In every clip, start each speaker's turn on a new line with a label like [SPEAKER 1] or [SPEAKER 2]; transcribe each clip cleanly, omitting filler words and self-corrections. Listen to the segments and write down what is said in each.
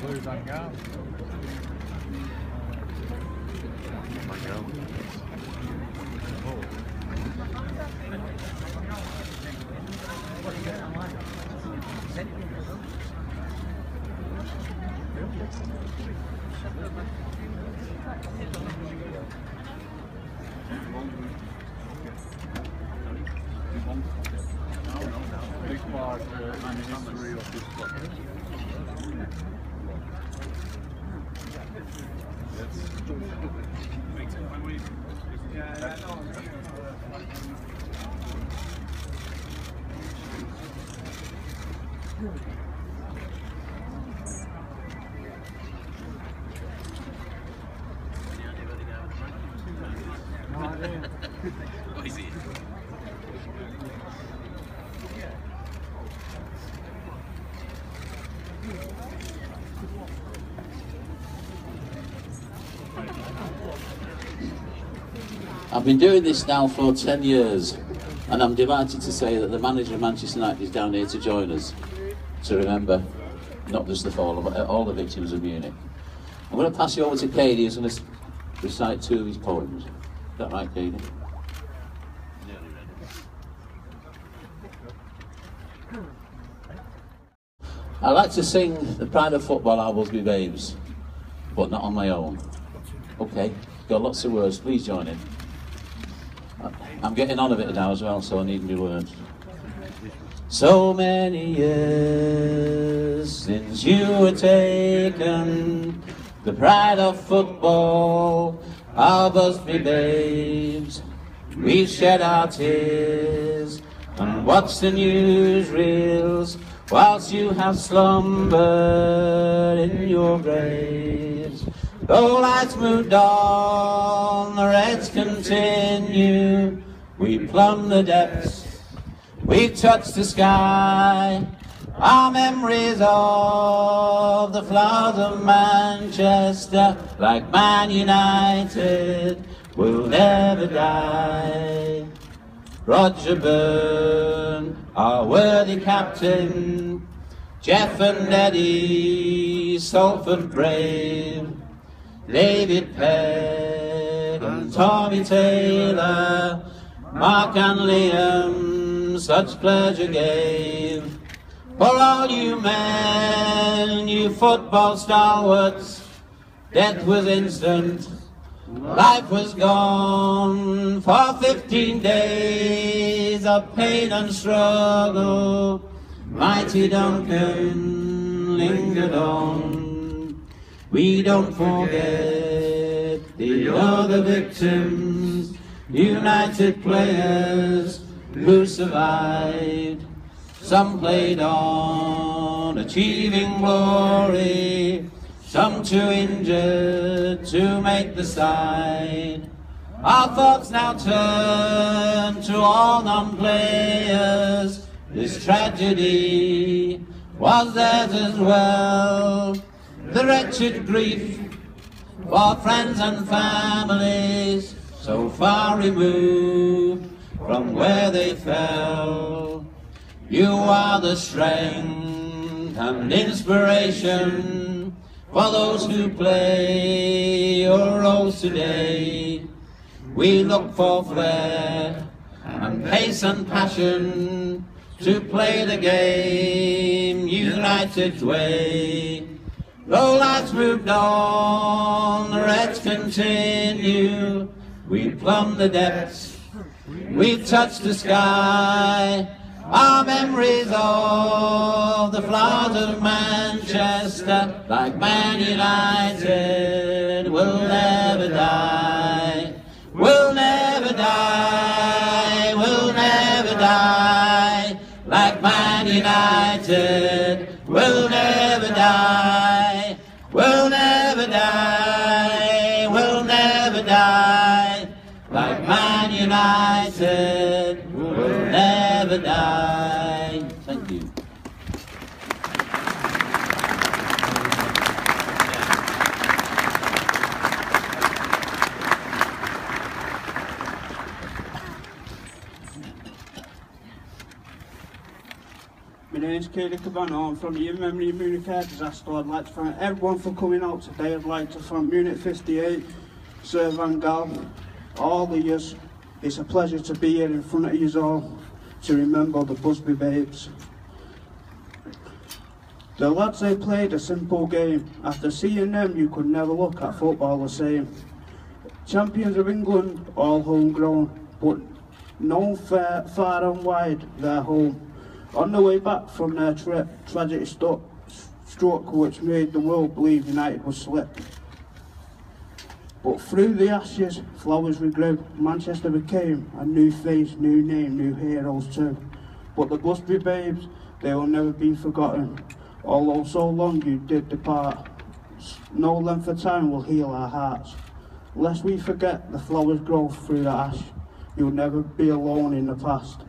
[SPEAKER 1] Louis Van Gaal. Big part in the history of this club.
[SPEAKER 2] I've been doing this now for 10 years, and I'm delighted to say that the manager of Manchester United is down here to join us, to remember not just the fallen, but all the victims of Munich. I'm going to pass you over to Kady, who's going to recite 2 of his poems. Is that right, Kady? I like to sing The Pride of Football, Our Busby Babes, but not on my own. Okay, got lots of words, please join in. I'm getting on a bit now as well, so I need new words. So many years since you were taken, the pride of football, our Busby babes. We've shed our tears and watched the newsreels whilst you have slumbered in your graves. Though lights moved on, the Reds continue. We plumb the depths, we touch the sky. Our memories of the floods of Manchester, like Man United, will never die. Roger Byrne, our worthy captain, Jeff and Eddie, Salford brave, David Pegg and Tommy Taylor, Mark and Liam, such pleasure gave. For all you men, you football stalwarts, death was instant, life was gone. For 15 days of pain and struggle, mighty Duncan lingered on. We don't forget the other victims, United players who survived. Some played on, achieving glory, some too injured to make the side. Our thoughts now turn to all non-players. This tragedy was theirs as well. The wretched grief for friends and families so far removed from where they fell. You are the strength and inspiration for those who play your roles today. We look for flair and pace and passion to play the game United's way. Though lights moved on, the Reds continue. We plumb the depths, we've touched the sky. Our memories of the floods of Manchester, like Man United, will never die. We'll never die, we'll never die. Like Man United, we'll never die. We'll never die, we'll never die. Like Man United, we'll never die. Thank you.
[SPEAKER 3] My name's Kady Cavannagh. I'm from the In Memory of Munich Air Disaster. I'd like to thank everyone for coming out today. I'd like to thank Munich 58, Sir Van Gaal, all of you. It's a pleasure to be here in front of you all to remember the Busby babes. The lads, they played a simple game. After seeing them, you could never look at football the same. Champions of England, all homegrown, but known far and wide their home. On the way back from their trip, tragic stroke which made the world believe United would slip. But through the ashes, flowers regrew. Manchester became a new face, new name, new heroes too. But the Busby babes, they will never be forgotten. Although so long you did depart, no length of time will heal our hearts. Lest we forget the flowers grow through the ash, you'll never be alone in the past.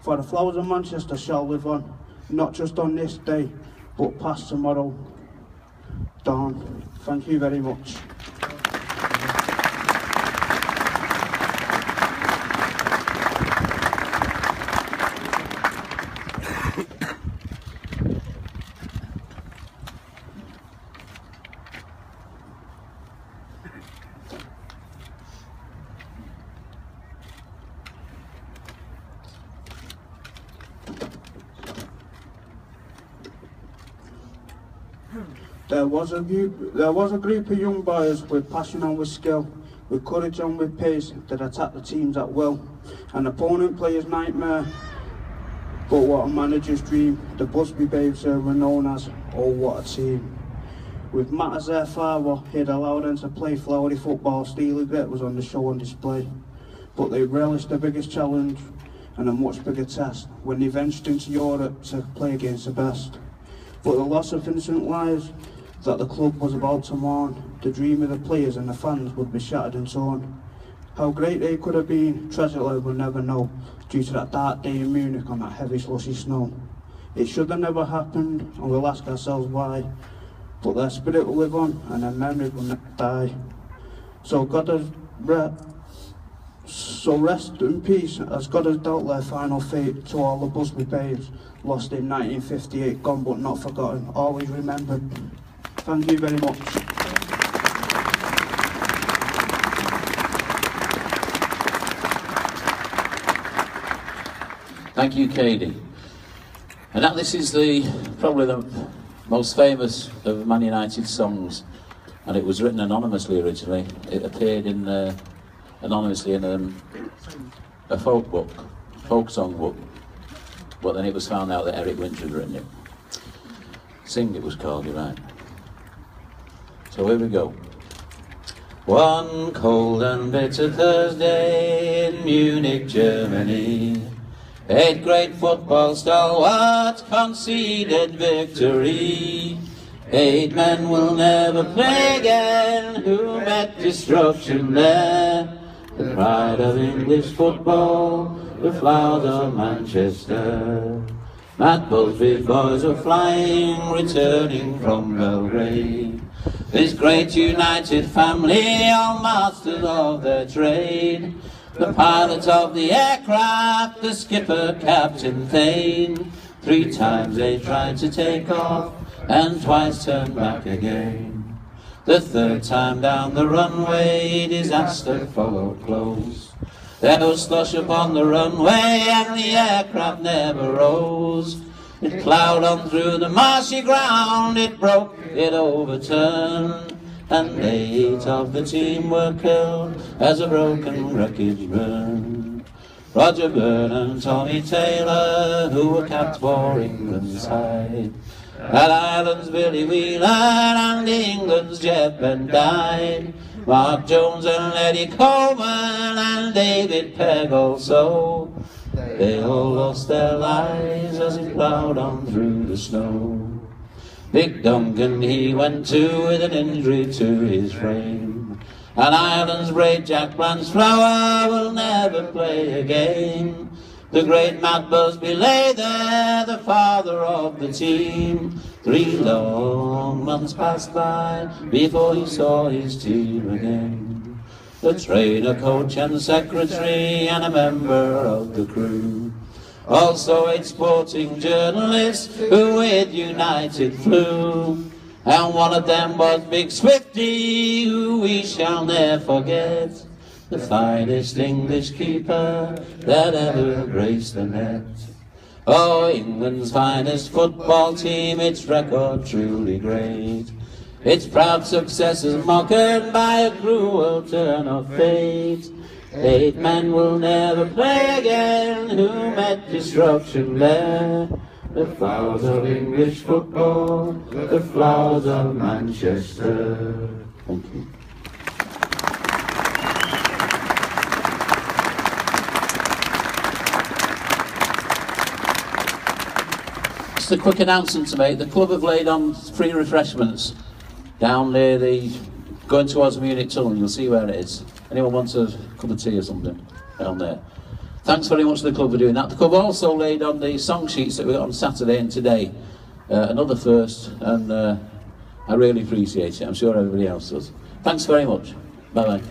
[SPEAKER 3] For the flowers of Manchester shall live on, not just on this day, but past tomorrow dawn. Thank you very much. There was a group of young boys with passion and with skill, with courage and with pace that attacked the teams at will. An opponent player's nightmare, but what a manager's dream. The Busby babes were known as, oh what a team. With Matt as their father, he'd allowed them to play flowery football. Steely grit was on the show on display. But they relished the biggest challenge and a much bigger test when they ventured into Europe to play against the best. But the loss of innocent lives that the club was about to mourn, the dream of the players and the fans would be shattered and torn. How great they could have been, tragically we'll never know, due to that dark day in Munich on that heavy slushy snow. It should have never happened, and we'll ask ourselves why, but their spirit will live on and their memory will not die. So rest in peace, as God has dealt their final fate to all the Busby babes, lost in 1958, gone but not forgotten, always remembered. Thank you very much.
[SPEAKER 2] Thank you, Kady. And now this is probably the most famous of Man United songs, and it was written anonymously originally. It appeared anonymously in a folk song book, but then it was found out that Eric Winter had written it. Sing, it was called, you're right. So here we go. One cold and bitter Thursday in Munich, Germany, 8 great football stalwarts conceded victory. 8 men will never play again who met destruction there. The pride of English football, the flowers of Manchester. Matt Busby's boys were flying, returning from Belgrade. This great united family, all masters of their trade. The pilot of the aircraft, the skipper, Captain Thane. 3 times they tried to take off, and twice turned back again. The 3rd time down the runway, disaster followed close. There was slush upon the runway, and the aircraft never rose. It ploughed on through the marshy ground, it broke, it overturned, and 8 of the team were killed as a broken wreckage burned. Roger Byrne and Tommy Taylor, who were capped for England's side, at Ireland's Billy Wheeler and England's Jeff Ben died. Mark Jones and Eddie Coleman and David Pegg also, they all lost their lives as he ploughed on through the snow. Big Duncan he went to with an injury to his frame, and Ireland's brave Jack Blanchflower will never play again. The great Matt Busby lay there, the father of the team. 3 long months passed by before he saw his team again. The trainer, coach and secretary and a member of the crew Also 8 sporting journalists who with United flew. And one of them was Big Swifty, who we shall never forget. The finest English keeper that ever graced the net. Oh, England's finest football team, its record truly great. Its proud success is mocked by a cruel turn of fate. 8 men will never play again who met destruction there. The flowers of English football, the flowers of Manchester. Thank you. Just a quick announcement to make. The club have laid on free refreshments down near the, going towards Munich tunnel. You'll see where it is. Anyone wants a cup of tea or something down there? Thanks very much to the club for doing that. The club also laid on the song sheets that we got on Saturday and today. Another first, and I really appreciate it. I'm sure everybody else does. Thanks very much. Bye-bye.